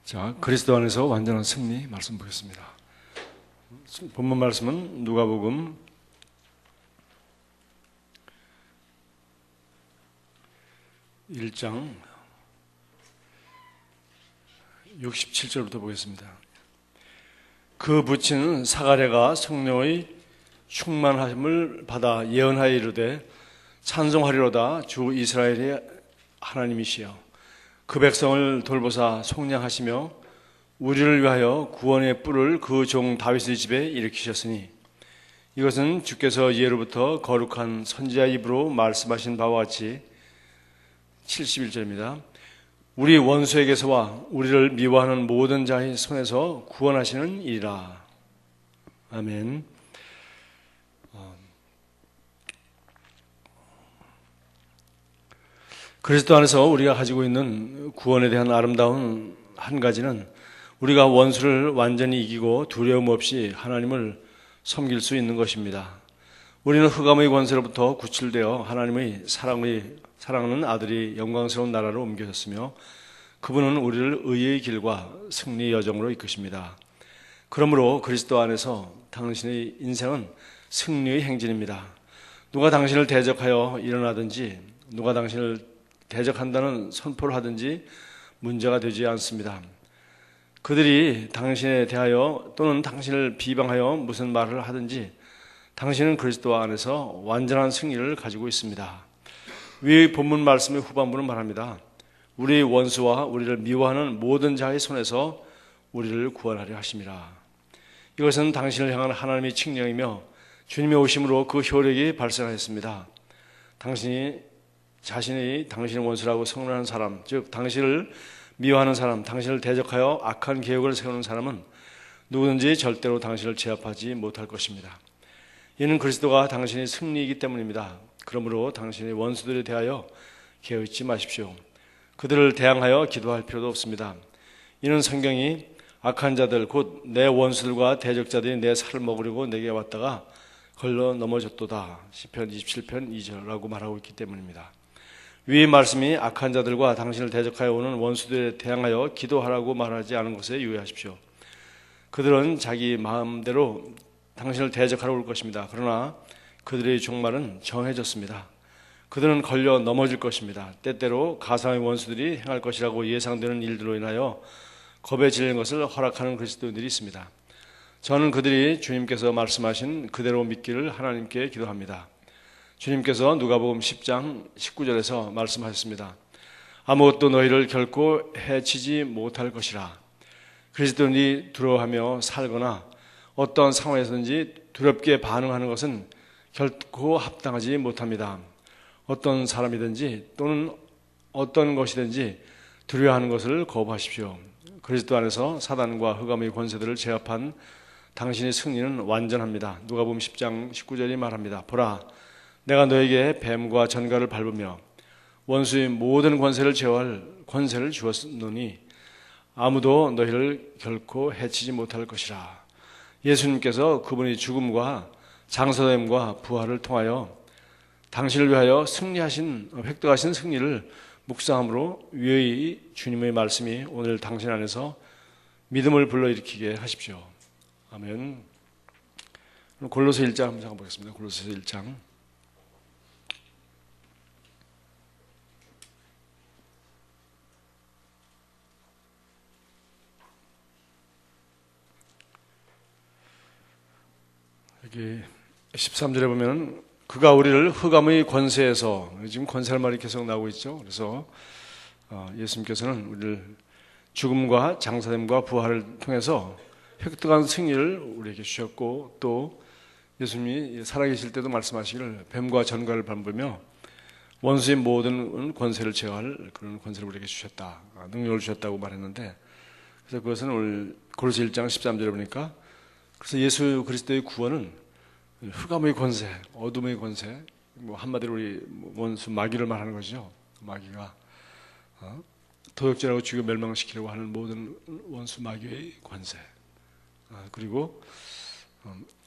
자, 그리스도 안에서 완전한 승리 말씀 보겠습니다. 본문 말씀은 누가복음 1장 67절부터 보겠습니다. 그 부친은 사가랴가 성령의 충만함을 받아 예언하여 이르되 찬송하리로다 주 이스라엘의 하나님이시여 그 백성을 돌보사 속량하시며 우리를 위하여 구원의 뿔을 그 종 다윗의 집에 일으키셨으니 이것은 주께서 예로부터 거룩한 선지자 입으로 말씀하신 바와 같이 71절입니다. 우리 원수에게서와 우리를 미워하는 모든 자의 손에서 구원하시는 일이라. 아멘. 그리스도 안에서 우리가 가지고 있는 구원에 대한 아름다운 한 가지는 우리가 원수를 완전히 이기고 두려움 없이 하나님을 섬길 수 있는 것입니다. 우리는 흑암의 권세로부터 구출되어 하나님의 사랑하는 아들이 영광스러운 나라로 옮겨졌으며 그분은 우리를 의의 길과 승리의 여정으로 이끄십니다. 그러므로 그리스도 안에서 당신의 인생은 승리의 행진입니다. 누가 당신을 대적하여 일어나든지 누가 당신을 대적한다는 선포를 하든지 문제가 되지 않습니다. 그들이 당신에 대하여 또는 당신을 비방하여 무슨 말을 하든지 당신은 그리스도 안에서 완전한 승리를 가지고 있습니다. 위 본문 말씀의 후반부는 말합니다. 우리 원수와 우리를 미워하는 모든 자의 손에서 우리를 구원하려 하심이라. 이것은 당신을 향한 하나님의 칙령이며 주님의 오심으로 그 효력이 발생하였습니다. 자신이 당신의 원수라고 선언하는 사람, 즉 당신을 미워하는 사람, 당신을 대적하여 악한 계획을 세우는 사람은 누구든지 절대로 당신을 제압하지 못할 것입니다. 이는 그리스도가 당신의 승리이기 때문입니다. 그러므로 당신의 원수들에 대하여 게으르지 마십시오. 그들을 대항하여 기도할 필요도 없습니다. 이는 성경이 악한 자들 곧 내 원수들과 대적자들이 내 살을 먹으려고 내게 왔다가 걸러 넘어졌도다. 시편 27편 2절라고 말하고 있기 때문입니다. 위의 말씀이 악한 자들과 당신을 대적하여 오는 원수들에 대항하여 기도하라고 말하지 않은 것에 유의하십시오. 그들은 자기 마음대로 당신을 대적하러 올 것입니다. 그러나 그들의 종말은 정해졌습니다. 그들은 걸려 넘어질 것입니다. 때때로 가상의 원수들이 행할 것이라고 예상되는 일들로 인하여 겁에 질리는 것을 허락하는 그리스도인들이 있습니다. 저는 그들이 주님께서 말씀하신 그대로 믿기를 하나님께 기도합니다. 주님께서 누가복음 10장 19절에서 말씀하셨습니다. 아무것도 너희를 결코 해치지 못할 것이라. 그리스도인이 두려워하며 살거나 어떤 상황에서든지 두렵게 반응하는 것은 결코 합당하지 못합니다. 어떤 사람이든지 또는 어떤 것이든지 두려워하는 것을 거부하십시오. 그리스도 안에서 사단과 흑암의 권세들을 제압한 당신의 승리는 완전합니다. 누가복음 10장 19절이 말합니다. 보라, 내가 너에게 뱀과 전갈을 밟으며 원수의 모든 권세를 제어할 권세를 주었노니 아무도 너희를 결코 해치지 못할 것이라. 예수님께서 그분의 죽음과 장사됨과 부활을 통하여 당신을 위하여 획득하신 승리를 묵상함으로 위의 주님의 말씀이 오늘 당신 안에서 믿음을 불러일으키게 하십시오. 아멘. 골로새 1장 한번 잠깐 보겠습니다. 골로새 1장. 여기 13절에 보면 그가 우리를 흑암의 권세에서, 지금 권세할 말이 계속 나오고 있죠. 그래서 예수님께서는 우리를 죽음과 장사됨과 부활을 통해서 획득한 승리를 우리에게 주셨고, 또 예수님이 살아계실 때도 말씀하시기를 뱀과 전갈을 밟으며 원수의 모든 권세를 제어할 그런 권세를 우리에게 주셨다, 능력을 주셨다고 말했는데, 그래서 그것은 오늘 고린도서 1장 13절에 보니까 그래서 예수 그리스도의 구원은 흑암의 권세, 어둠의 권세, 한마디로 우리 원수 마귀를 말하는 것이죠. 마귀가 도적질하고 죽여 멸망시키려고 하는 모든 원수 마귀의 권세. 그리고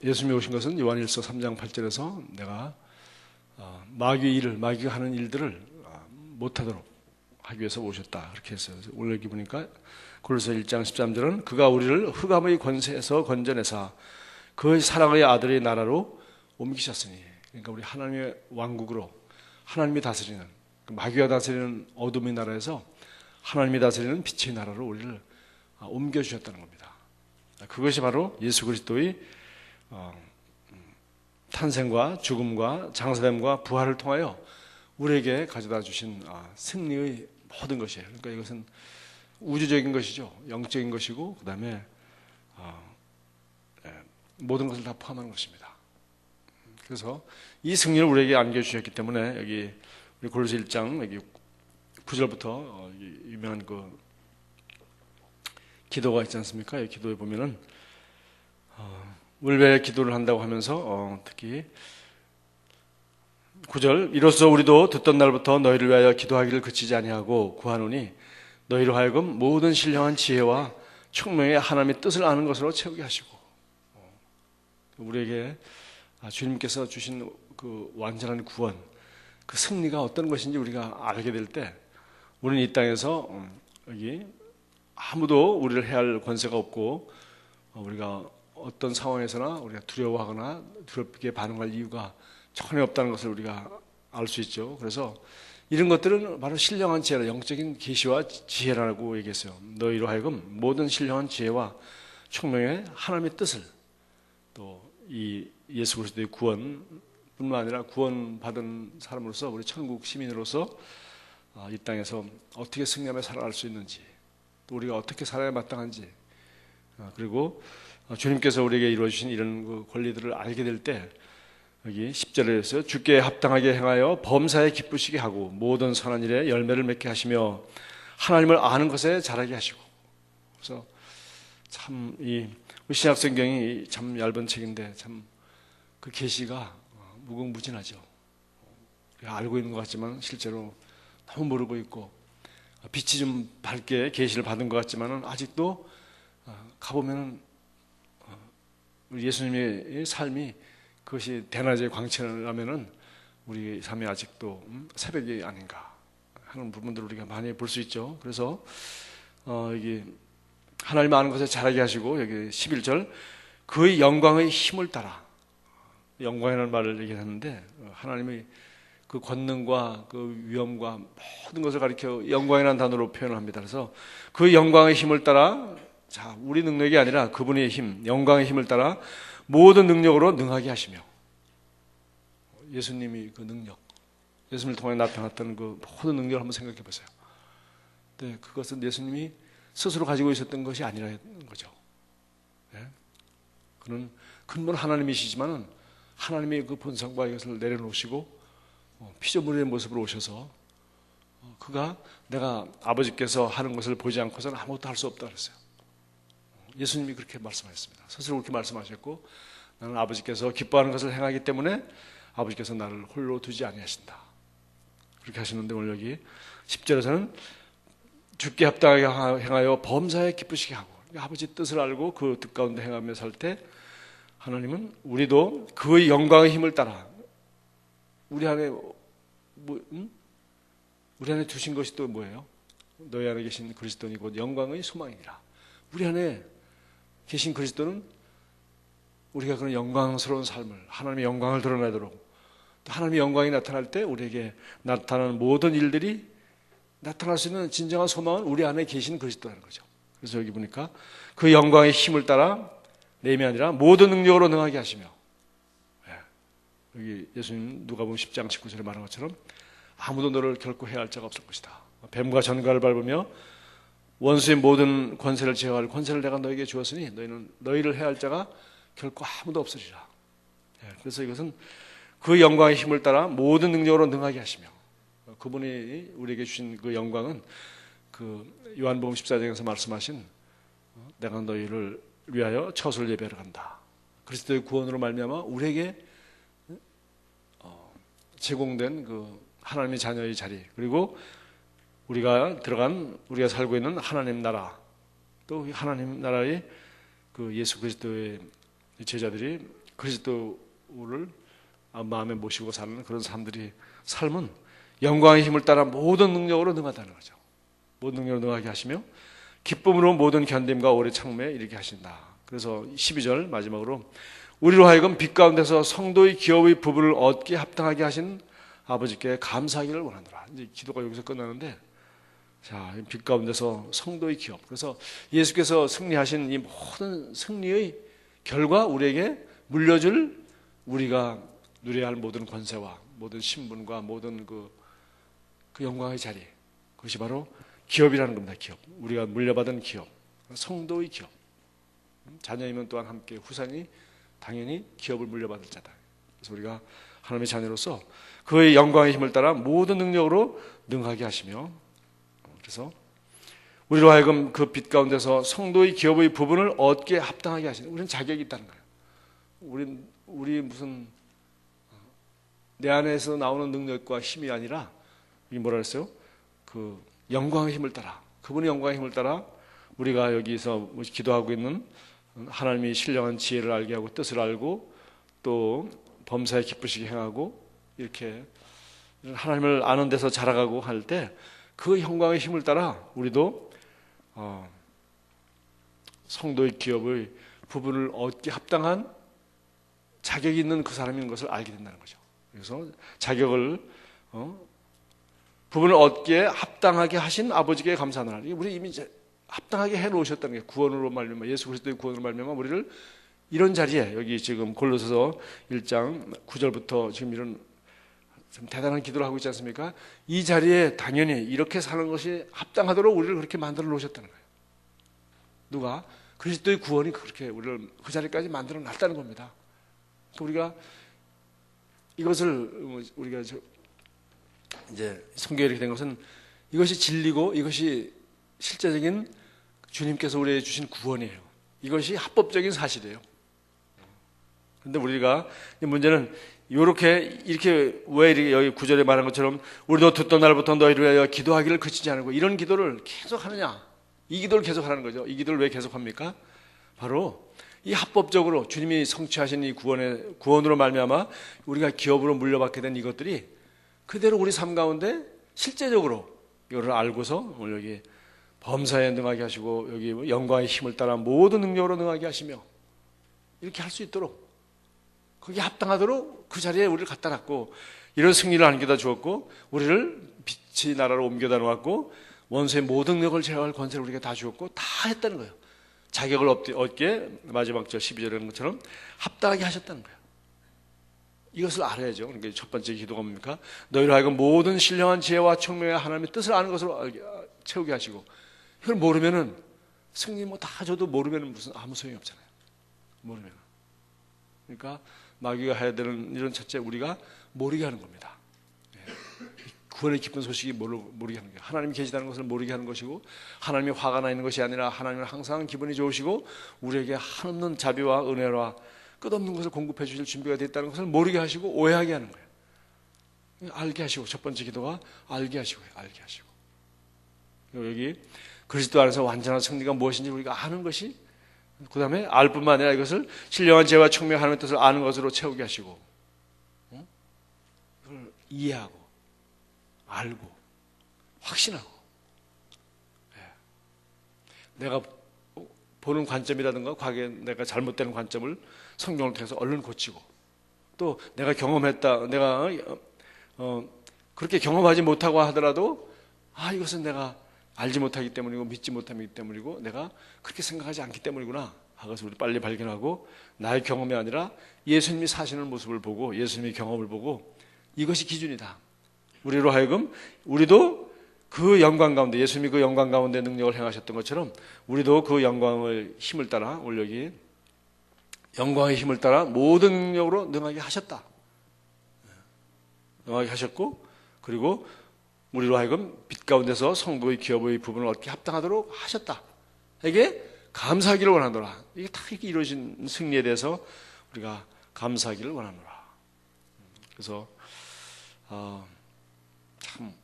예수님이 오신 것은 요한일서 3장 8절에서 내가 마귀가 하는 일들을 못하도록 하기 위해서 오셨다. 그렇게 했어요. 오늘 여기 보니까 골로새 1장 13절은 그가 우리를 흑암의 권세에서 건져내사 그 사랑의 아들의 나라로 옮기셨으니, 그러니까 우리 하나님의 왕국으로, 하나님이 다스리는, 마귀가 다스리는 어둠의 나라에서 하나님이 다스리는 빛의 나라로 우리를 옮겨주셨다는 겁니다. 그것이 바로 예수 그리스도의 탄생과 죽음과 장사됨과 부활을 통하여 우리에게 가져다 주신 승리의 모든 것이에요. 그러니까 이것은 우주적인 것이죠. 영적인 것이고, 그 다음에 모든 것을 다 포함하는 것입니다. 그래서 이 승리를 우리에게 안겨주셨기 때문에 여기 우리 골로새 1장 여기 9절부터 유명한 그 기도가 있지 않습니까? 이 기도에 보면은 울베 기도를 한다고 하면서 특히 9절 이로써 우리도 듣던 날부터 너희를 위하여 기도하기를 그치지 아니하고 구하노니 너희로 하여금 모든 신령한 지혜와 총명의 하나님의 뜻을 아는 것으로 채우게 하시고, 우리에게 주님께서 주신 그 완전한 구원, 그 승리가 어떤 것인지 우리가 알게 될 때 우리는 이 땅에서 여기 아무도 우리를 해할 권세가 없고, 우리가 어떤 상황에서나 우리가 두려워하거나 두렵게 반응할 이유가 전혀 없다는 것을 우리가 알 수 있죠. 그래서 이런 것들은 바로 신령한 지혜라, 영적인 계시와 지혜라고 얘기했어요. 너희로 하여금 모든 신령한 지혜와 총명의 하나님의 뜻을, 또 이 예수 그리스도의 구원뿐만 아니라 구원받은 사람으로서, 우리 천국 시민으로서 이 땅에서 어떻게 승리하며 살아갈 수 있는지, 또 우리가 어떻게 살아야 마땅한지, 그리고 주님께서 우리에게 이루어주신 이런 그 권리들을 알게 될 때 여기 10절에 있어요. 주께 합당하게 행하여 범사에 기쁘시게 하고 모든 선한 일에 열매를 맺게 하시며 하나님을 아는 것에 자라게 하시고. 그래서 참 이 신약성경이 참 얇은 책인데 참 그 계시가 무궁무진하죠. 우리가 알고 있는 것 같지만 실제로 너무 모르고 있고, 빛이 좀 밝게 계시를 받은 것 같지만은 아직도 가보면은 예수님의 삶이 그것이 대낮에 광채를 나면은 우리 삶이 아직도 새벽이 아닌가 하는 부분들을 우리가 많이 볼 수 있죠. 그래서 여기 하나님 아는 것에 자라게 하시고, 여기 11절 그의 영광의 힘을 따라, 영광이라는 말을 얘기했는데 하나님의 그 권능과 그 위엄과 모든 것을 가리켜 영광이라는 단어로 표현을 합니다. 그래서 그 영광의 힘을 따라, 자, 우리 능력이 아니라 그분의 힘, 영광의 힘을 따라 모든 능력으로 능하게 하시며, 예수님이 그 능력, 예수님을 통해 나타났던 그 모든 능력을 한번 생각해 보세요. 네, 그것은 예수님이 스스로 가지고 있었던 것이 아니라는 거죠. 네? 그는 근본 하나님이시지만은 하나님의 그 본성과 이것을 내려놓으시고 피조물의 모습으로 오셔서 그가 내가 아버지께서 하는 것을 보지 않고서는 아무것도 할 수 없다 그랬어요. 예수님이 그렇게 말씀하셨습니다. 스스로 그렇게 말씀하셨고, 나는 아버지께서 기뻐하는 것을 행하기 때문에 아버지께서 나를 홀로 두지 아니하신다. 그렇게 하시는데 오늘 여기 10절에서는 주께 합당하게 행하여 범사에 기쁘시게 하고, 아버지 뜻을 알고 그 뜻 가운데 행하며 살 때 하나님은 우리도 그의 영광의 힘을 따라 우리 안에 우리 안에 두신 것이 또 뭐예요? 너희 안에 계신 그리스도니 곧 영광의 소망이니라. 우리 안에 계신 그리스도는 우리가 그런 영광스러운 삶을, 하나님의 영광을 드러내도록, 또 하나님의 영광이 나타날 때 우리에게 나타나는 모든 일들이 나타날 수 있는 진정한 소망은 우리 안에 계신 그리스도라는 거죠. 그래서 여기 보니까 그 영광의 힘을 따라 내면이 아니라 모든 능력으로 능하게 하시며, 여기 예수님 누가복음 10장 19절에 말한 것처럼 아무도 너를 결코 해할 자가 없을 것이다. 뱀과 전갈을 밟으며 원수의 모든 권세를 제어할 권세를 내가 너에게 주었으니 너희를 해할 자가 결코 아무도 없으리라. 그래서 이것은 그 영광의 힘을 따라 모든 능력으로 능하게 하시며, 그분이 우리에게 주신 그 영광은 그 요한복음 14장에서 말씀하신 내가 너희를 위하여 처소를 예배하러 간다. 그리스도의 구원으로 말미암아 우리에게 제공된 그 하나님의 자녀의 자리, 그리고 우리가 살고 있는 하나님 나라, 또 하나님 나라의 그 예수 그리스도의 제자들이 그리스도를 마음에 모시고 사는 그런 사람들이 삶은 영광의 힘을 따라 모든 능력으로 능하다는 거죠. 모든 능력으로 능하게 하시며 기쁨으로 모든 견딤과 오래 참음에 이르게 하신다. 그래서 12절 마지막으로 우리로 하여금 빛 가운데서 성도의 기업의 부분을 얻게 합당하게 하신 아버지께 감사하기를 원하노라. 이제 기도가 여기서 끝나는데, 자, 빛 가운데서 성도의 기업. 그래서 예수께서 승리하신 이 모든 승리의 결과 우리에게 물려줄 우리가 누려야 할 모든 권세와 모든 신분과 모든 그 영광의 자리, 그것이 바로 기업이라는 겁니다. 기업. 우리가 물려받은 기업, 성도의 기업. 자녀이면 또한 함께 후산이 당연히 기업을 물려받을 자다. 그래서 우리가 하나님의 자녀로서 그의 영광의 힘을 따라 모든 능력으로 능하게 하시며, 그래서 우리로 하여금 그 빛 가운데서 성도의 기업의 부분을 얻게 합당하게 하시는, 우리는 자격이 있다는 거예요. 우리 무슨 내 안에서 나오는 능력과 힘이 아니라, 이 뭐라 그랬어요? 그 영광의 힘을 따라, 그분의 영광의 힘을 따라 우리가 여기서 기도하고 있는 하나님이 신령한 지혜를 알게 하고 뜻을 알고 또 범사에 기쁘시게 행하고 이렇게 하나님을 아는 데서 자라가고 할 때 그 영광의 힘을 따라 우리도 성도의 기업의 부분을 얻게 합당한 자격이 있는 그 사람인 것을 알게 된다는 거죠. 그래서 자격을 부분을 얻기에 합당하게 하신 아버지께 감사하노라. 우리 이미 합당하게 해놓으셨다는 게 구원으로 말미암아, 예수 그리스도의 구원으로 말미암아 우리를 이런 자리에, 여기 지금 골로새서 1장 9절부터 지금 이런 좀 대단한 기도를 하고 있지 않습니까? 이 자리에 당연히 이렇게 사는 것이 합당하도록 우리를 그렇게 만들어 놓으셨다는 거예요. 누가? 그리스도의 구원이 그렇게 우리를 그 자리까지 만들어 놨다는 겁니다. 우리가 이것을 우리가 이제 성경에 이렇게 된 것은 이것이 진리고 이것이 실제적인 주님께서 우리에게 주신 구원이에요. 이것이 합법적인 사실이에요. 그런데 우리가 문제는 이렇게 왜 이렇게 여기 구절에 말한 것처럼 우리도 듣던 날부터 너희를 위하여 기도하기를 그치지 않고 이런 기도를 계속 하느냐? 이 기도를 계속 하라는 거죠. 이 기도를 왜 계속 합니까? 바로 이 합법적으로 주님이 성취하신 이 구원으로 말미암아 우리가 기업으로 물려받게 된 이것들이 그대로 우리 삶 가운데 실제적으로 이거를 알고서 오늘 여기 범사에 능하게 하시고 여기 영광의 힘을 따라 모든 능력으로 능하게 하시며 이렇게 할 수 있도록 거기에 합당하도록 그 자리에 우리를 갖다 놨고 이런 승리를 안겨다 주었고 우리를 빛의 나라로 옮겨다 놓았고 원수의 모든 능력을 제어할 권세를 우리가 다 주었고 다 했다는 거예요. 자격을 얻게 마지막 절 12절에 한 것처럼 합당하게 하셨다는 거예요. 이것을 알아야죠. 그러니까 첫 번째 기도가 뭡니까? 너희로 하여금 모든 신령한 지혜와 청명의 하나님의 뜻을 아는 것으로 채우게 하시고 이걸 모르면은 승리 뭐 다 줘도 모르면은 무슨 아무 소용이 없잖아요. 모르면. 그러니까 마귀가 해야 되는 이런 첫째 우리가 모르게 하는 겁니다. 구원의 기쁜 소식이 모르게 하는 거예요. 하나님이 계시다는 것을 모르게 하는 것이고 하나님이 화가 나 있는 것이 아니라 하나님은 항상 기분이 좋으시고 우리에게 한없는 자비와 은혜와 끝없는 것을 공급해 주실 준비가 되어 있다는 것을 모르게 하시고 오해하게 하는 거예요. 알게 하시고 첫 번째 기도가 알게 하시고요. 알게 하시고 여기 그리스도 안에서 완전한 승리가 무엇인지 우리가 아는 것이 그 다음에 알 뿐만 아니라 이것을 신령한 죄와 청명한 하나님의 뜻을 아는 것으로 채우게 하시고 이걸 이해하고 알고 확신하고 내가 보는 관점이라든가 과거에 내가 잘못된 관점을 성경을 통해서 얼른 고치고 또 내가 경험했다 내가 그렇게 경험하지 못하고 하더라도 이것은 내가 알지 못하기 때문이고 믿지 못하기 때문이고 내가 그렇게 생각하지 않기 때문이구나 하고서 우리 빨리 발견하고 나의 경험이 아니라 예수님이 사시는 모습을 보고 예수님의 경험을 보고 이것이 기준이다. 우리로 하여금 우리도 그 영광 가운데 예수님이 그 영광 가운데 능력을 행하셨던 것처럼 우리도 그 영광의 힘을 따라 오늘 여기 영광의 힘을 따라 모든 능력으로 능하게 하셨다. 능하게 하셨고 그리고 우리로 하여금 빛 가운데서 성도의 기업의 부분을 얻게 합당하도록 하셨다. 이게 감사하기를 원하노라. 이게 다 이렇게 이루어진 승리에 대해서 우리가 감사하기를 원하노라. 그래서 참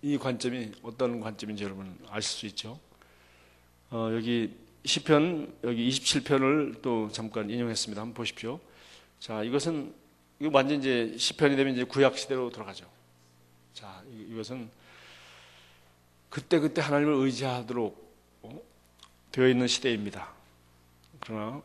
이 관점이 어떤 관점인지 여러분 아실 수 있죠. 여기 시편 여기 27편을 또 잠깐 인용했습니다. 한번 보십시오. 자, 이거 완전 이제 시편이 되면 이제 구약 시대로 들어가죠. 자, 이것은 그때그때 하나님을 의지하도록 되어 있는 시대입니다. 그러나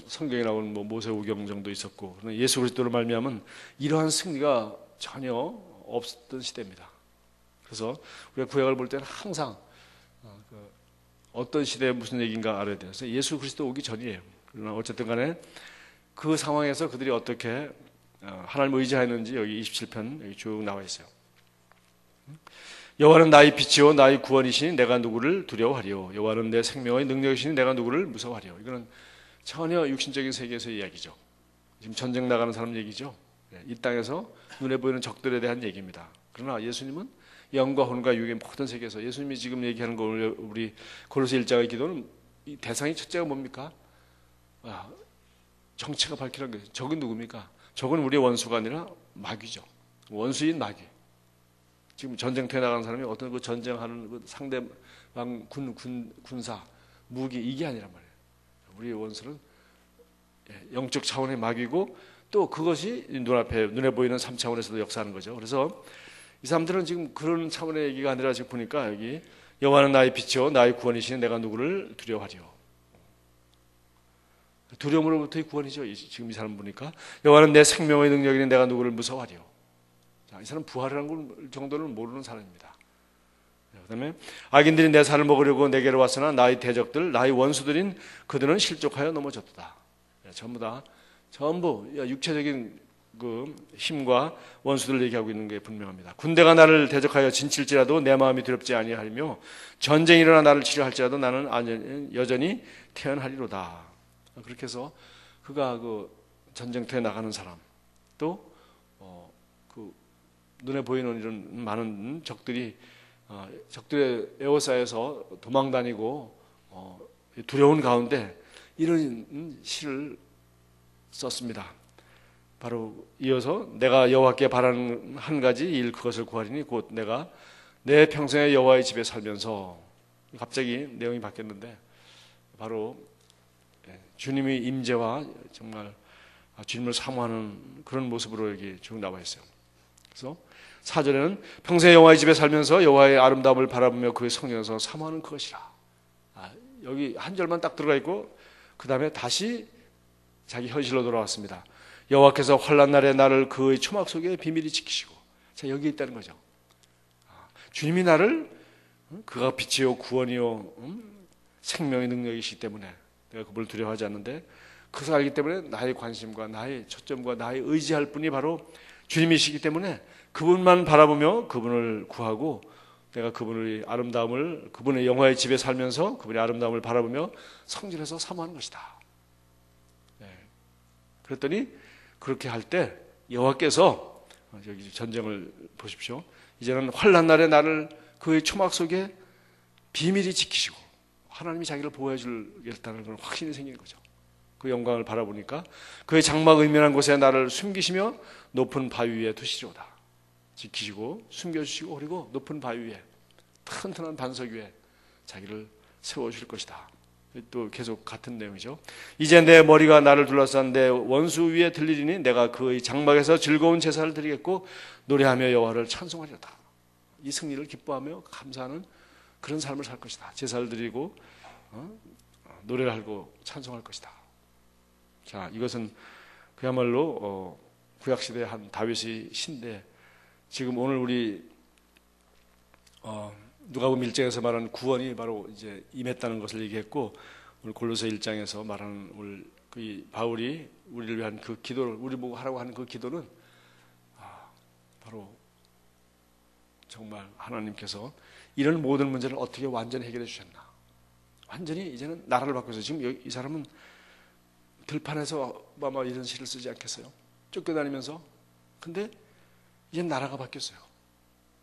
성경에 나오는 모세오경 정도 있었고, 그러나 예수 그리스도로 말미암은 이러한 승리가 전혀 없었던 시대입니다. 그래서 우리가 구약을 볼 때는 항상 어떤 시대에 무슨 얘기인가 알아야 돼요. 그래서 예수 그리스도 오기 전이에요. 그러나 어쨌든 간에 그 상황에서 그들이 어떻게 하나님을 의지하였는지 여기 27편 여기 쭉 나와 있어요. 여호와는 나의 빛이요 나의 구원이시니 내가 누구를 두려워하리요. 여호와는 내 생명의 능력이시니 내가 누구를 무서워하리요. 이거는 전혀 육신적인 세계에서의 이야기죠. 지금 전쟁 나가는 사람 얘기죠. 이 땅에서 눈에 보이는 적들에 대한 얘기입니다. 그러나 예수님은 영과 혼과 육의 모든 세계에서 예수님이 지금 얘기하는 거 우리 고로새 1장의 기도는 이 대상이 첫째가 뭡니까? 정체가 밝히는 거예요. 적은 누굽니까? 적은 우리의 원수가 아니라 마귀죠. 원수인 마귀. 지금 전쟁터에 나가는 사람이 어떤 그 전쟁하는 그 상대방 군사 무기 이게 아니란 말이에요. 우리의 원수는 영적 차원의 마귀고 또 그것이 눈에 보이는 3차원에서도 역사하는 거죠. 그래서 이 사람들은 지금 그런 차원의 얘기가 아니라 지금 보니까 여기 여호와는 나의 빛이요 나의 구원이시니 내가 누구를 두려워하리요. 두려움으로부터의 구원이죠. 지금 이 사람 보니까 여호와는 내 생명의 능력이니 내가 누구를 무서워하리요. 자, 이 사람 부활이라는 정도는 모르는 사람입니다. 그다음에 악인들이 내 살을 먹으려고 내게로 왔으나 나의 대적들 나의 원수들인 그들은 실족하여 넘어졌다. 전부 육체적인 그 힘과 원수들을 얘기하고 있는 게 분명합니다. 군대가 나를 대적하여 진칠지라도 내 마음이 두렵지 아니하며 전쟁이 일어나 나를 치료할지라도 나는 여전히 태어나리로다. 그렇게 해서 그가 그 전쟁터에 나가는 사람 또 그 눈에 보이는 이런 많은 적들이 적들의 에워싸여서 도망다니고 두려운 가운데 이런 시를 썼습니다. 바로 이어서 내가 여호와께 바라는 한 가지 일 그것을 구하리니 곧 내가 내 평생에 여호와의 집에 살면서 갑자기 내용이 바뀌었는데 바로 주님의 임재와 정말 주님을 사모하는 그런 모습으로 여기 쭉 나와 있어요. 그래서 4절에는 평생에 여호와의 집에 살면서 여호와의 아름다움을 바라보며 그의 성령에서 사모하는 그것이라. 여기 한 절만 딱 들어가 있고 그 다음에 다시 자기 현실로 돌아왔습니다. 여호와께서 환난 날에 나를 그의 초막 속에 비밀히 지키시고. 자, 여기 있다는 거죠. 주님이 나를 그가 빛이요 구원이요 생명의 능력이시기 때문에 내가 그분을 두려워하지 않는데 그것을 알기 때문에 나의 관심과 나의 초점과 나의 의지할 분이 바로 주님이시기 때문에 그분만 바라보며 그분을 구하고 내가 그분의 아름다움을 그분의 영화의 집에 살면서 그분의 아름다움을 바라보며 성질해서 사모하는 것이다. 그랬더니 그렇게 할 때 여호와께서 여기 전쟁을 보십시오. 이제는 환난 날에 나를 그의 초막 속에 비밀히 지키시고 하나님이 자기를 보호해 주겠다는 그런 확신이 생기는 거죠. 그 영광을 바라보니까 그의 장막 의면한 곳에 나를 숨기시며 높은 바위 위에 두시리로다. 지키시고 숨겨주시고 그리고 높은 바위 위에 튼튼한 반석 위에 자기를 세워주실 것이다. 또 계속 같은 내용이죠. 이제 내 머리가 나를 둘러싼 내 원수 위에 들리리니 내가 그의 장막에서 즐거운 제사를 드리겠고 노래하며 여호와를 찬송하리로다. 이 승리를 기뻐하며 감사하는 그런 삶을 살 것이다. 제사를 드리고 노래를 하고 찬송할 것이다. 자, 이것은 그야말로 구약시대의 한 다윗의 시인데 지금 오늘 우리 누가복음 1장에서 말하는 구원이 바로 이제 임했다는 것을 얘기했고 오늘 골로새 1장에서 말하는 오늘 그 바울이 우리를 위한 그 기도를 우리 보고 하라고 하는 그 기도는 바로 정말 하나님께서 이런 모든 문제를 어떻게 완전히 해결해 주셨나. 완전히 이제는 나라를 바꿔서 지금 이 사람은 들판에서 아마 이런 시를 쓰지 않겠어요? 쫓겨다니면서. 근데 이제 나라가 바뀌었어요.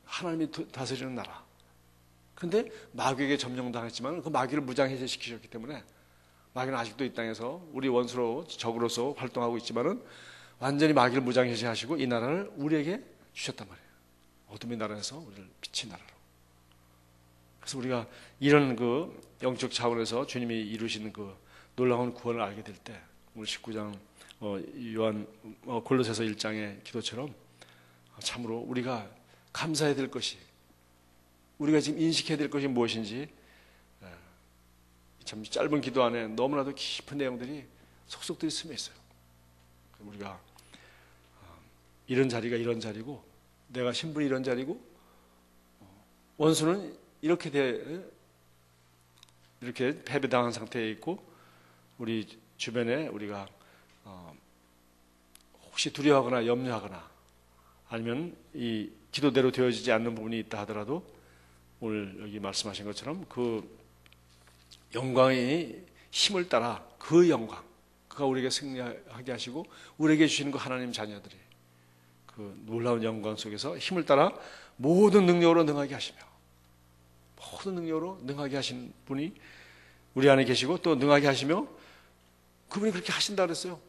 하나님이 다스리는 나라. 근데 마귀에게 점령당했지만 그 마귀를 무장해제시키셨기 때문에 마귀는 아직도 이 땅에서 우리 원수로 적으로서 활동하고 있지만은 완전히 마귀를 무장해제하시고 이 나라를 우리에게 주셨단 말이에요. 어둠의 나라에서 우리를 빛의 나라로. 그래서 우리가 이런 그 영적 차원에서 주님이 이루시는 그 놀라운 구원을 알게 될 때 오늘 19장 요한 골로새서 1장의 기도처럼 참으로 우리가 감사해야 될 것이, 우리가 지금 인식해야 될 것이 무엇인지, 참 짧은 기도 안에 너무나도 깊은 내용들이 속속들이 스며 있어요. 우리가 이런 자리가 이런 자리고, 내가 신분이 이런 자리고, 원수는 이렇게 패배당한 상태에 있고, 우리 주변에 우리가 혹시 두려워하거나 염려하거나 아니면 이 기도대로 되어지지 않는 부분이 있다 하더라도, 오늘 여기 말씀하신 것처럼 그 영광의 힘을 따라 그 영광, 그가 우리에게 승리하게 하시고 우리에게 주시는 그 하나님 자녀들이 그 놀라운 영광 속에서 힘을 따라 모든 능력으로 능하게 하시며, 모든 능력으로 능하게 하신 분이 우리 안에 계시고, 또 능하게 하시며 그분이 그렇게 하신다 그랬어요.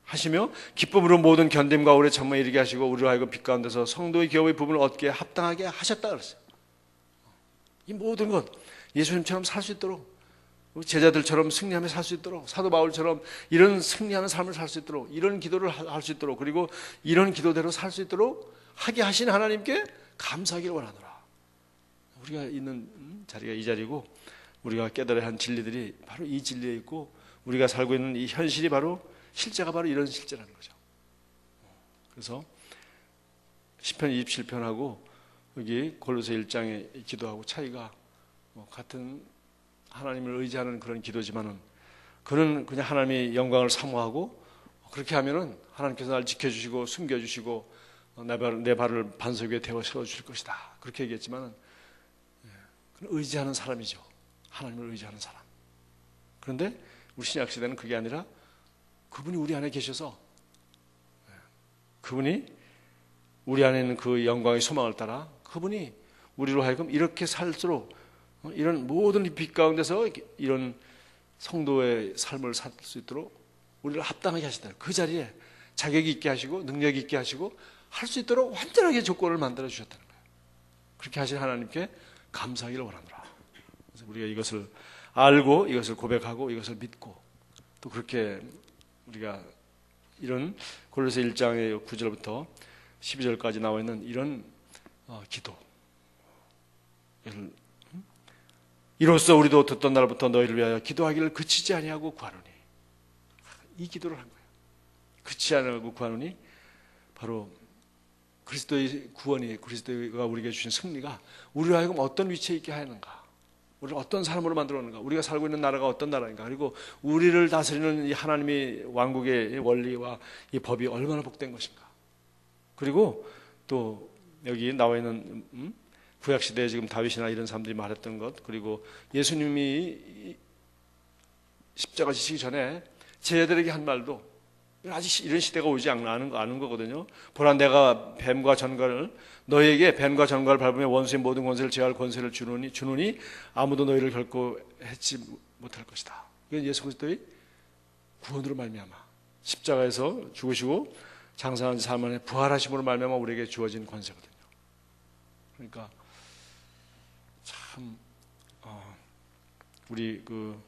하시며 기쁨으로 모든 견딤과 오래 참음에 이르게 하시고 우리로 하여금 빛 가운데서 성도의 기업의 부분을 얻게 합당하게 하셨다 그랬어요. 이 모든 것 예수님처럼 살 수 있도록, 제자들처럼 승리하며 살 수 있도록, 사도 바울처럼 이런 승리하는 삶을 살 수 있도록, 이런 기도를 할 수 있도록, 그리고 이런 기도대로 살 수 있도록 하게 하신 하나님께 감사하기를 원하노라. 우리가 있는 자리가 이 자리고, 우리가 깨달아야 한 진리들이 바로 이 진리에 있고, 우리가 살고 있는 이 현실이 바로, 실제가 바로 이런 실제라는 거죠. 그래서 시편 27편하고 여기 골로새 1장의 기도하고 차이가 같은 하나님을 의지하는 그런 기도지만은, 그는 그냥 하나님의 영광을 사모하고, 그렇게 하면은 하나님께서 날 지켜주시고 숨겨주시고 내 발을 반석 위에 대어 세워주실 것이다, 그렇게 얘기했지만은, 그는 의지하는 사람이죠. 하나님을 의지하는 사람. 그런데 우리 신약 시대는 그게 아니라 그분이 우리 안에 계셔서, 그분이 우리 안에 있는 그 영광의 소망을 따라 그분이 우리로 하여금 이렇게 살수록, 이런 모든 빛 가운데서 이런 성도의 삶을 살 수 있도록 우리를 합당하게 하시다. 그 자리에 자격이 있게 하시고 능력이 있게 하시고 할 수 있도록 완전하게 조건을 만들어 주셨다는 거예요. 그렇게 하신 하나님께 감사하기를 원하노라. 그래서 우리가 이것을 알고, 이것을 고백하고, 이것을 믿고, 또 그렇게 우리가 이런 골로새 1장의 9절부터 12절까지 나와 있는 이런 기도, 이로써 우리도 듣던 날부터 너희를 위하여 기도하기를 그치지 아니하고 구하노니, 이 기도를 한 거예요. 그치지 아니하고 구하노니, 바로 그리스도의 구원이, 그리스도가 우리에게 주신 승리가 우리로 하여금 어떤 위치에 있게 하는가, 우리를 어떤 사람으로 만들었는가, 우리가 살고 있는 나라가 어떤 나라인가, 그리고 우리를 다스리는 이 하나님의 왕국의 원리와 이 법이 얼마나 복된 것인가. 그리고 또 여기 나와 있는 구약 시대에 지금 다윗이나 이런 사람들이 말했던 것, 그리고 예수님이 십자가 지시기 전에 제자들에게 한 말도, 아직 이런 시대가 오지 않는 거거든요. 보라, 내가 뱀과 전갈을 너희에게 뱀과 전갈을 밟으며 원수의 모든 권세를 제할 권세를 주노니 아무도 너희를 결코 해치 못할 것이다. 이건 예수 그리스도의 구원으로 말미암아, 십자가에서 죽으시고 장사한 지 4만 에 부활하심으로 말미암아 우리에게 주어진 권세거든요. 그러니까 참 우리 그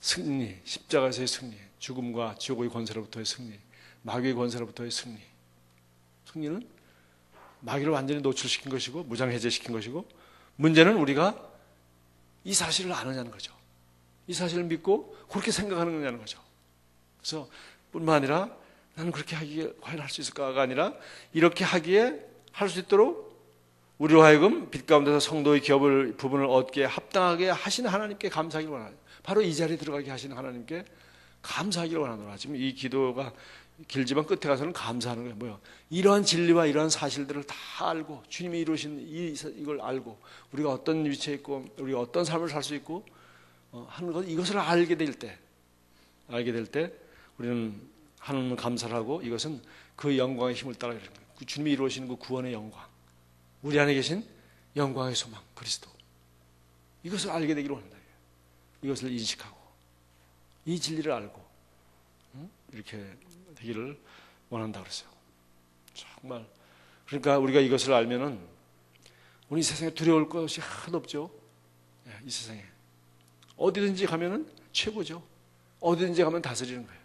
승리, 십자가에서의 승리, 죽음과 지옥의 권세로부터의 승리, 마귀의 권세로부터의 승리는 마귀를 완전히 노출시킨 것이고 무장해제시킨 것이고, 문제는 우리가 이 사실을 아느냐는 거죠. 이 사실을 믿고 그렇게 생각하는 거냐는 거죠. 그래서 뿐만 아니라 나는 그렇게 하기에 과연 할 수 있을까가 아니라, 이렇게 하기에 할 수 있도록 우리로 하여금 빛 가운데서 성도의 기업을 부분을 얻게 합당하게 하시는 하나님께 감사하기를 원하노라. 바로 이 자리에 들어가게 하시는 하나님께 감사하기를 원하노라. 지금 이 기도가 길지만 끝에 가서는 감사하는 거예요. 뭐요? 이러한 진리와 이러한 사실들을 다 알고, 주님이 이루신 이걸 알고, 우리가 어떤 위치에 있고 우리가 어떤 삶을 살 수 있고 하는 것, 이것을 알게 될 때 우리는 하나님을 감사를 하고, 이것은 그 영광의 힘을 따라 이런 거예요. 그 주님이 이루시는 그 구원의 영광, 우리 안에 계신 영광의 소망 그리스도, 이것을 알게 되기를 원한다. 이것을 인식하고 이 진리를 알고 이렇게 되기를 원한다 그랬어요. 정말. 그러니까 우리가 이것을 알면은 우리 세상에 두려울 것이 하나도 없죠. 이 세상에 어디든지 가면은 최고죠. 어디든지 가면 다스리는 거예요.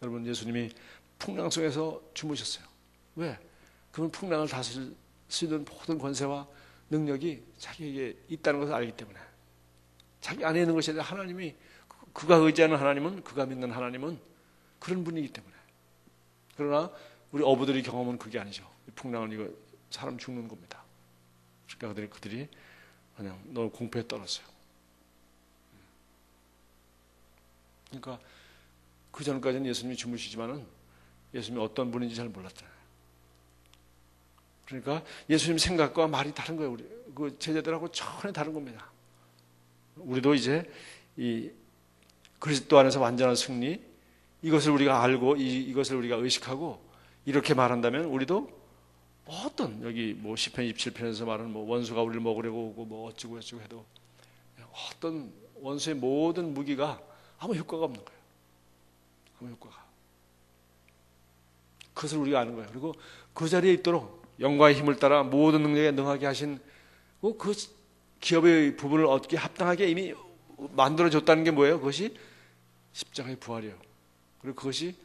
여러분, 예수님이 풍랑 속에서 주무셨어요. 왜? 그분 풍랑을 다스릴 수 있는 모든 권세와 능력이 자기에게 있다는 것을 알기 때문에, 자기 안에 있는 것이 아니라 하나님이, 그가 의지하는 하나님은, 그가 믿는 하나님은 그런 분이기 때문에. 그러나 우리 어부들이 경험은 그게 아니죠. 풍랑은 이거 사람 죽는 겁니다. 그러니까 그들이 그냥 너무 공포에 떨었어요. 그러니까 그 전까지는 예수님이 주무시지만은 예수님이 어떤 분인지 잘 몰랐잖아요. 그러니까 예수님 생각과 말이 다른 거예요. 우리 그 제자들하고 전혀 다른 겁니다. 우리도 이제 이 그리스도 안에서 완전한 승리, 이것을 우리가 알고 이것을 우리가 의식하고 이렇게 말한다면, 우리도 어떤 여기 뭐 시편 27편에서 말하는 뭐 원수가 우리를 먹으려고 오고 뭐 어쩌고 저쩌고 해도 어떤 원수의 모든 무기가 아무 효과가 없는 거예요. 아무 효과가. 그것을 우리가 아는 거예요. 그리고 그 자리에 있도록 영광의 힘을 따라 모든 능력에 능하게 하신 그 기업의 부분을 얻기에 합당하게 이미 만들어줬다는 게 뭐예요? 그것이 십자가의 부활이에요. 그리고 그것이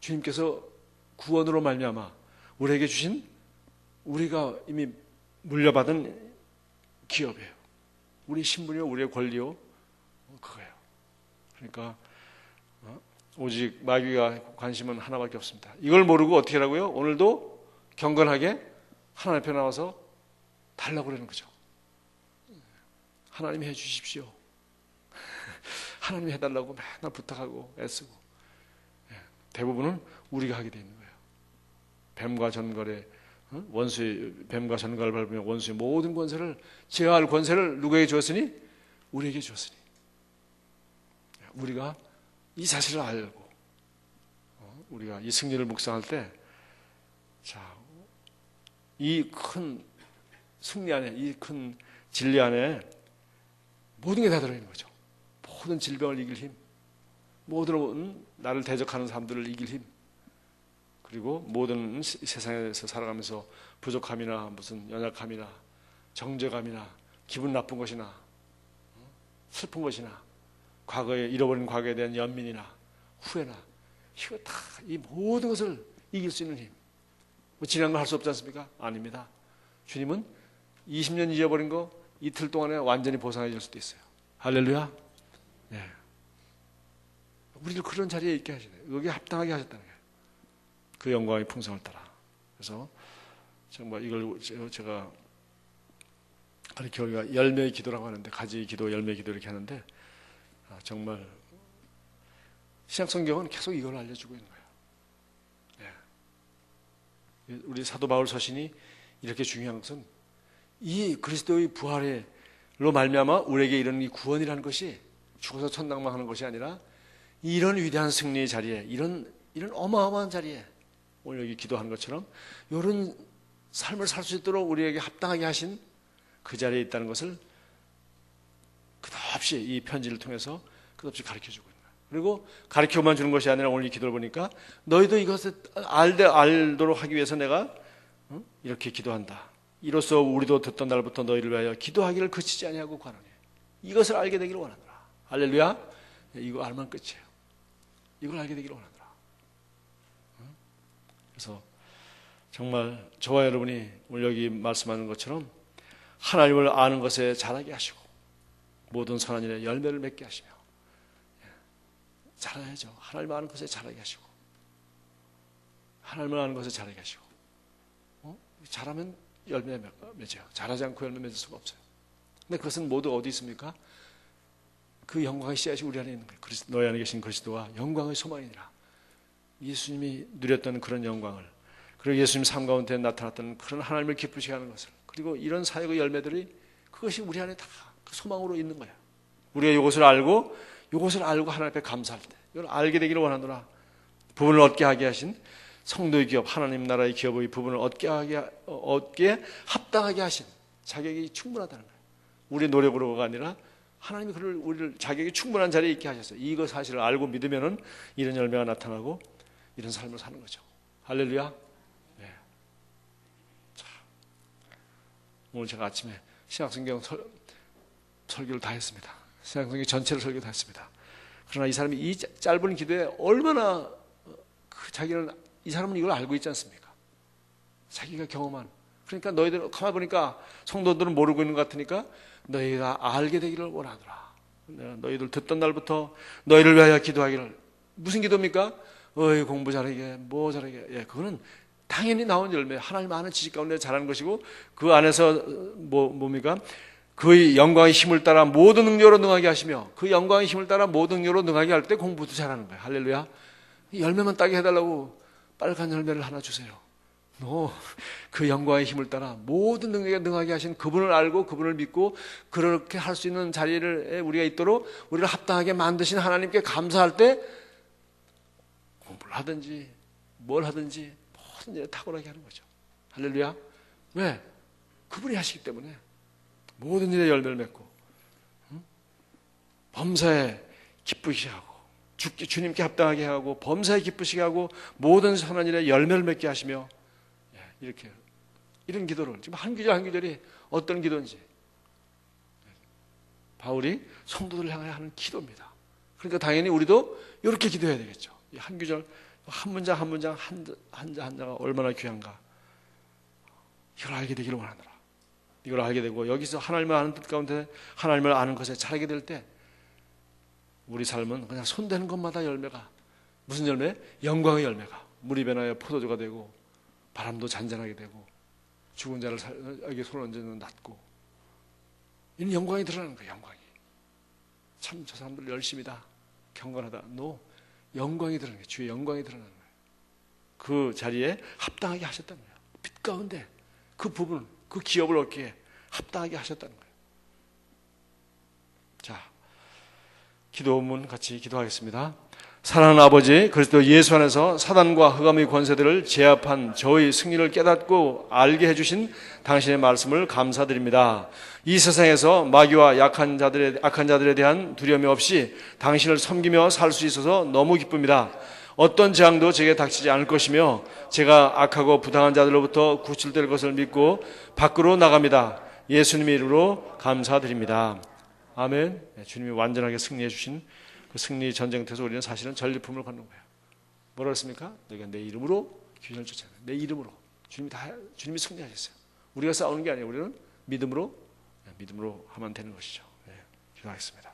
주님께서 구원으로 말미암아 우리에게 주신, 우리가 이미 물려받은 기업이에요. 우리 신분이요, 우리의 권리요, 그거예요. 그러니까 오직 마귀가 관심은 하나밖에 없습니다. 이걸 모르고 어떻게 하라고요? 오늘도 경건하게 하나님 앞에 나와서 달라고 그러는 거죠. 하나님이 해 주십시오. 하나님이 해달라고 맨날 부탁하고 애쓰고. 대부분은 우리가 하게 돼 있는 거예요. 뱀과 전갈에, 뱀과 전갈을 밟으며 원수의 모든 권세를, 제어할 권세를 누구에게 주었으니? 우리에게 주었으니. 우리가 이 사실을 알고 우리가 이 승리를 묵상할 때, 자, 이 큰 승리 안에, 이 큰 진리 안에 모든 게 다 들어있는 거죠. 모든 질병을 이길 힘, 모든 나를 대적하는 사람들을 이길 힘, 그리고 모든 세상에서 살아가면서 부족함이나 무슨 연약함이나 정죄감이나 기분 나쁜 것이나 슬픈 것이나 과거에 잃어버린 과거에 대한 연민이나 후회나, 이거 다 이 모든 것을 이길 수 있는 힘. 뭐 지난 거 할 수 없지 않습니까? 아닙니다. 주님은 20년 잊어버린 거 이틀 동안에 완전히 보상해 줄 수도 있어요. 할렐루야. 네. 우리를 그런 자리에 있게 하시네요. 여기 합당하게 하셨다는 거예요. 그 영광의 풍성을 따라. 그래서 정말 이걸 제가 가르쳐, 우리가 열매의 기도라고 하는데, 가지 기도, 열매 기도 이렇게 하는데, 정말 신약 성경은 계속 이걸 알려주고 있는 거예요. 네. 우리 사도 바울 서신이 이렇게 중요한 것은 이 그리스도의 부활로 말미암아 우리에게 이런 이 구원이라는 것이 죽어서 천당망하는 것이 아니라, 이런 위대한 승리의 자리에, 이런 어마어마한 자리에 오늘 여기 기도하는 것처럼 이런 삶을 살 수 있도록 우리에게 합당하게 하신 그 자리에 있다는 것을 끝없이 이 편지를 통해서 끝없이 가르쳐주고 있는 거예요. 그리고 가르쳐만 주는 것이 아니라 오늘 이 기도를 보니까, 너희도 이것을 알도록 하기 위해서 내가 이렇게 기도한다. 이로써 우리도 듣던 날부터 너희를 위하여 기도하기를 그치지 아니하고 구하노니, 이것을 알게 되기를 원하노라. 할렐루야. 이거 알면 끝이에요. 이걸 알게 되기를 원하노라. 그래서 정말 저와 여러분이 오늘 여기 말씀하는 것처럼 하나님을 아는 것에 자라게 하시고 모든 선한 일에 열매를 맺게 하시며, 자라야죠. 하나님을 아는 것에 자라게 하시고, 하나님을 아는 것에 자라게 하시고, 자라면 열매 맺어요. 자라지 않고 열매 맺을 수가 없어요. 근데 그것은 모두 어디 있습니까? 그 영광의 씨앗이 우리 안에 있는 거예요. 너희 안에 계신 그리스도와 영광의 소망이니라. 예수님이 누렸던 그런 영광을, 그리고 예수님 삶 가운데 나타났던 그런 하나님을 기쁘시게 하는 것을, 그리고 이런 사역의 열매들이, 그것이 우리 안에 다 그 소망으로 있는 거야. 우리가 이것을 알고 하나님 앞에 감사할 때, 이걸 알게 되기를 원하노라. 부분을 얻게 하게 하신 성도의 기업, 하나님 나라의 기업의 부분을 얻기에 합당하게 하신 자격이 충분하다는 거예요. 우리의 노력으로가 아니라 하나님이 우리를 자격이 충분한 자리에 있게 하셨어요. 이거 사실을 알고 믿으면은 이런 열매가 나타나고 이런 삶을 사는 거죠. 할렐루야. 네. 자, 오늘 제가 아침에 신약성경 설교를 다 했습니다. 신약성경 전체를 설교 다 했습니다. 그러나 이 사람이 이 짧은 기도에 얼마나 이 사람은 이걸 알고 있지 않습니까? 자기가 경험한 그러니까 너희들 가만 보니까 성도들은 모르고 있는 것 같으니까 너희가 알게 되기를 원하노라. 너희들 듣던 날부터 너희를 위하여 기도하기를. 무슨 기도입니까? 공부 잘하게, 뭐 잘하게. 예, 그거는 당연히 나온 열매. 하나님 아는 지식 가운데 자라는 것이고, 그 안에서 뭡니까? 그의 영광의 힘을 따라 모든 능력으로 능하게 하시며, 그 영광의 힘을 따라 모든 능력으로 능하게 할 때 공부도 잘하는 거예요. 할렐루야. 열매만 따게 해달라고 빨간 열매를 하나 주세요. 그 영광의 힘을 따라 모든 능력에 능하게 하신 그분을 알고 그분을 믿고 그렇게 할 수 있는 자리를 우리가 있도록 우리를 합당하게 만드신 하나님께 감사할 때 공부를 하든지 뭘 하든지 모든 일에 탁월하게 하는 거죠. 할렐루야. 왜? 그분이 하시기 때문에 모든 일에 열매를 맺고 범사에 기쁘시게 하고 주님께 합당하게 하고 범사에 기쁘시게 하고 모든 선한 일에 열매를 맺게 하시며, 이렇게 이런 기도를 지금 한 구절 한 구절이 어떤 기도인지 바울이 성도들을 향하여 하는 기도입니다. 그러니까 당연히 우리도 이렇게 기도해야 되겠죠. 한 구절 한 문장 한 문장 한자가 얼마나 귀한가. 이걸 알게 되기를 원하노라. 이걸 알게 되고 여기서 하나님을 아는 뜻 가운데 하나님을 아는 것에 자라게 될 때 우리 삶은 그냥 손대는 것마다 열매가, 무슨 열매? 영광의 열매가 물이 변하여 포도주가 되고 바람도 잔잔하게 되고 죽은 자를 손을 얹으면 낫고, 이는 영광이 드러나는 거예요. 영광이. 참 저 사람들 열심이다, 경건하다. 영광이 드러나는 거예요. 주의 영광이 드러나는 거예요. 그 자리에 합당하게 하셨다는 거예요. 빛 가운데 그 부분, 그 기업을 얻기에 합당하게 하셨다는 거예요. 자, 기도문 같이 기도하겠습니다. 사랑하는 아버지, 그리스도 예수 안에서 사단과 흑암의 권세들을 제압한 저의 승리를 깨닫고 알게 해주신 당신의 말씀을 감사드립니다. 이 세상에서 마귀와 악한 자들에 대한 두려움이 없이 당신을 섬기며 살 수 있어서 너무 기쁩니다. 어떤 재앙도 제게 닥치지 않을 것이며 제가 악하고 부당한 자들로부터 구출될 것을 믿고 밖으로 나갑니다. 예수님의 이름으로 감사드립니다. 아멘. 주님이 완전하게 승리해 주신 그 승리 전쟁터에서 우리는 사실은 전리품을 받는 거예요. 뭐라 그랬습니까? 너희가 내 이름으로 귀신을 쫓아내. 내 이름으로. 주님이 승리하셨어요. 우리가 싸우는 게 아니에요. 우리는 믿음으로 하면 되는 것이죠. 네, 기도하겠습니다.